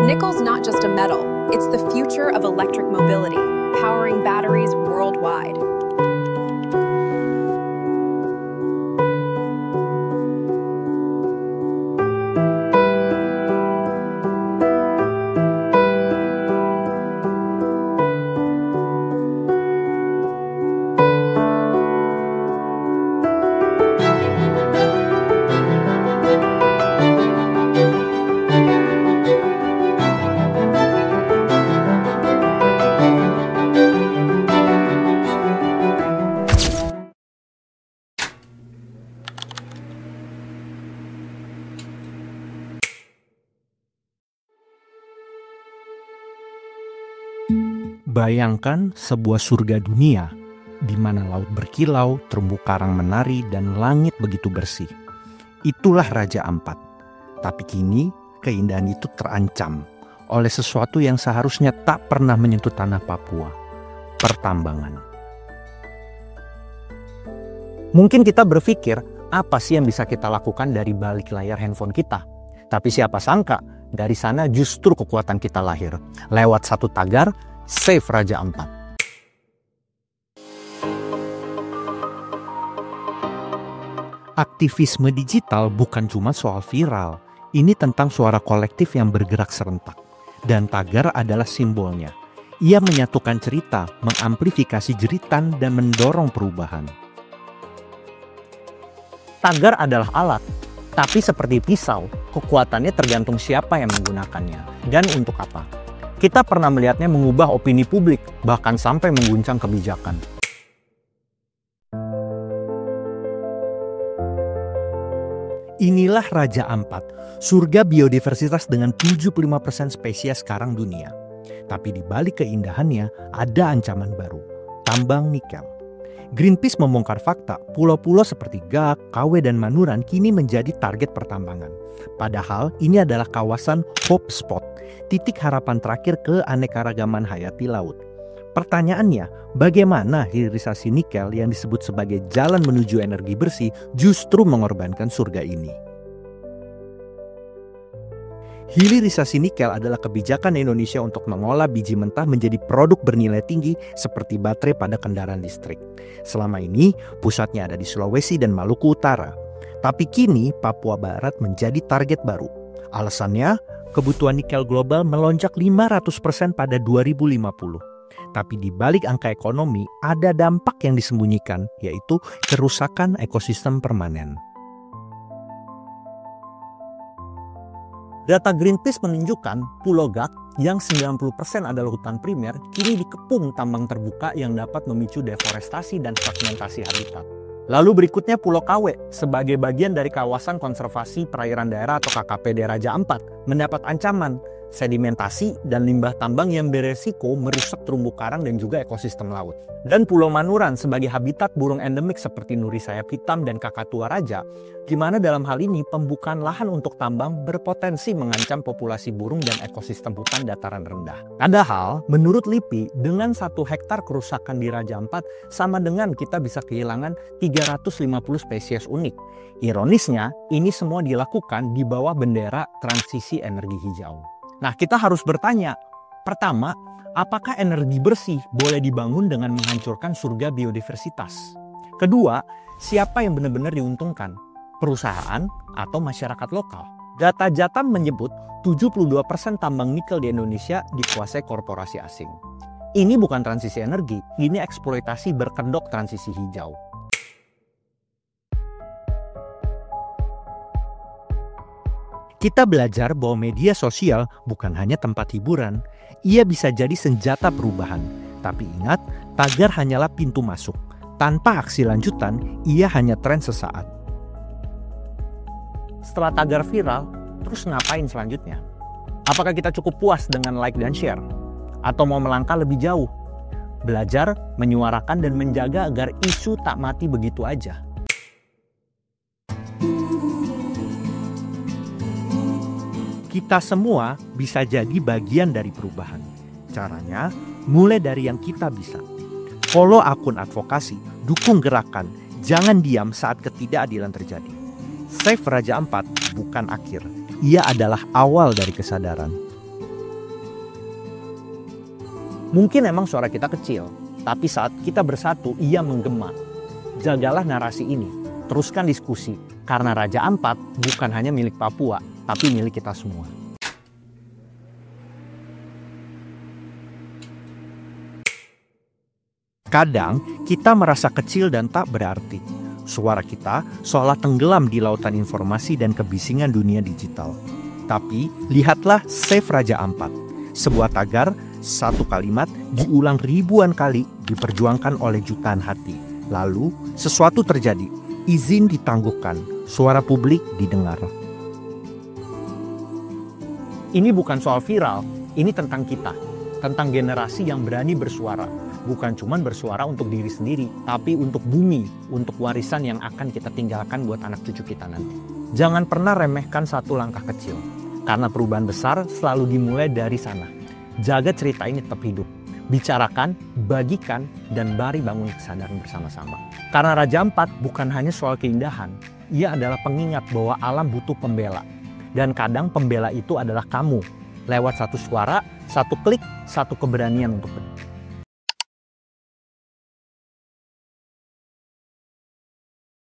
Nickel's not just a metal, it's the future of electric mobility, powering batteries worldwide. Bayangkan sebuah surga dunia di mana laut berkilau, terumbu karang menari, dan langit begitu bersih. Itulah Raja Ampat. Tapi kini keindahan itu terancam oleh sesuatu yang seharusnya tak pernah menyentuh tanah Papua, pertambangan. Mungkin kita berpikir, apa sih yang bisa kita lakukan dari balik layar handphone kita? Tapi siapa sangka, dari sana justru kekuatan kita lahir. Lewat satu tagar, Save Raja Ampat. Aktivisme digital bukan cuma soal viral. Ini tentang suara kolektif yang bergerak serentak. Dan tagar adalah simbolnya. Ia menyatukan cerita, mengamplifikasi jeritan, dan mendorong perubahan. Tagar adalah alat, tapi seperti pisau, kekuatannya tergantung siapa yang menggunakannya dan untuk apa. Kita pernah melihatnya mengubah opini publik, bahkan sampai mengguncang kebijakan. Inilah Raja Ampat, surga biodiversitas dengan 75% spesies sekarang dunia. Tapi di balik keindahannya ada ancaman baru, tambang nikel. Greenpeace membongkar fakta, pulau-pulau seperti Gak, Kawe, dan Manuran kini menjadi target pertambangan. Padahal ini adalah kawasan hope spot, titik harapan terakhir keanekaragaman hayati laut. Pertanyaannya, bagaimana hilirisasi nikel yang disebut sebagai jalan menuju energi bersih justru mengorbankan surga ini? Hilirisasi nikel adalah kebijakan Indonesia untuk mengolah biji mentah menjadi produk bernilai tinggi seperti baterai pada kendaraan listrik. Selama ini, pusatnya ada di Sulawesi dan Maluku Utara. Tapi kini, Papua Barat menjadi target baru. Alasannya, kebutuhan nikel global melonjak 500% pada 2050. Tapi di balik angka ekonomi, ada dampak yang disembunyikan, yaitu kerusakan ekosistem permanen. Data Greenpeace menunjukkan Pulau Gak yang 90% adalah hutan primer kini dikepung tambang terbuka yang dapat memicu deforestasi dan fragmentasi habitat. Lalu berikutnya Pulau Kawe sebagai bagian dari kawasan konservasi perairan daerah atau KKPD Raja Ampat mendapat ancaman sedimentasi dan limbah tambang yang beresiko merusak terumbu karang dan juga ekosistem laut. Dan Pulau Manuran sebagai habitat burung endemik seperti nuri sayap hitam dan kakatua raja, di mana dalam hal ini pembukaan lahan untuk tambang berpotensi mengancam populasi burung dan ekosistem hutan dataran rendah. Padahal, menurut LIPI, dengan 1 hektar kerusakan di Raja Ampat sama dengan kita bisa kehilangan 350 spesies unik. Ironisnya, ini semua dilakukan di bawah bendera transisi energi hijau. Nah, kita harus bertanya, pertama, apakah energi bersih boleh dibangun dengan menghancurkan surga biodiversitas? Kedua, siapa yang benar-benar diuntungkan? Perusahaan atau masyarakat lokal? Data Jatam menyebut 72% tambang nikel di Indonesia dikuasai korporasi asing. Ini bukan transisi energi, ini eksploitasi berkedok transisi hijau. Kita belajar bahwa media sosial bukan hanya tempat hiburan, ia bisa jadi senjata perubahan. Tapi ingat, tagar hanyalah pintu masuk. Tanpa aksi lanjutan, ia hanya tren sesaat. Setelah tagar viral, terus ngapain selanjutnya? Apakah kita cukup puas dengan like dan share? Atau mau melangkah lebih jauh? Belajar, menyuarakan, dan menjaga agar isu tak mati begitu aja. Kita semua bisa jadi bagian dari perubahan. Caranya, mulai dari yang kita bisa. Follow akun advokasi, dukung gerakan, jangan diam saat ketidakadilan terjadi. Save Raja Ampat bukan akhir, ia adalah awal dari kesadaran. Mungkin emang suara kita kecil, tapi saat kita bersatu, ia menggema. Jagalah narasi ini, teruskan diskusi, karena Raja Ampat bukan hanya milik Papua, tapi milik kita semua. Kadang kita merasa kecil dan tak berarti. Suara kita seolah tenggelam di lautan informasi dan kebisingan dunia digital. Tapi lihatlah Save Raja Ampat. Sebuah tagar, satu kalimat diulang ribuan kali, diperjuangkan oleh jutaan hati. Lalu sesuatu terjadi, izin ditangguhkan, suara publik didengar. Ini bukan soal viral, ini tentang kita. Tentang generasi yang berani bersuara. Bukan cuma bersuara untuk diri sendiri, tapi untuk bumi, untuk warisan yang akan kita tinggalkan buat anak cucu kita nanti. Jangan pernah remehkan satu langkah kecil, karena perubahan besar selalu dimulai dari sana. Jaga cerita ini tetap hidup. Bicarakan, bagikan, dan mari bangun kesadaran bersama-sama. Karena Raja Ampat bukan hanya soal keindahan, ia adalah pengingat bahwa alam butuh pembela. Dan kadang pembela itu adalah kamu, lewat satu suara, satu klik, satu keberanian untuk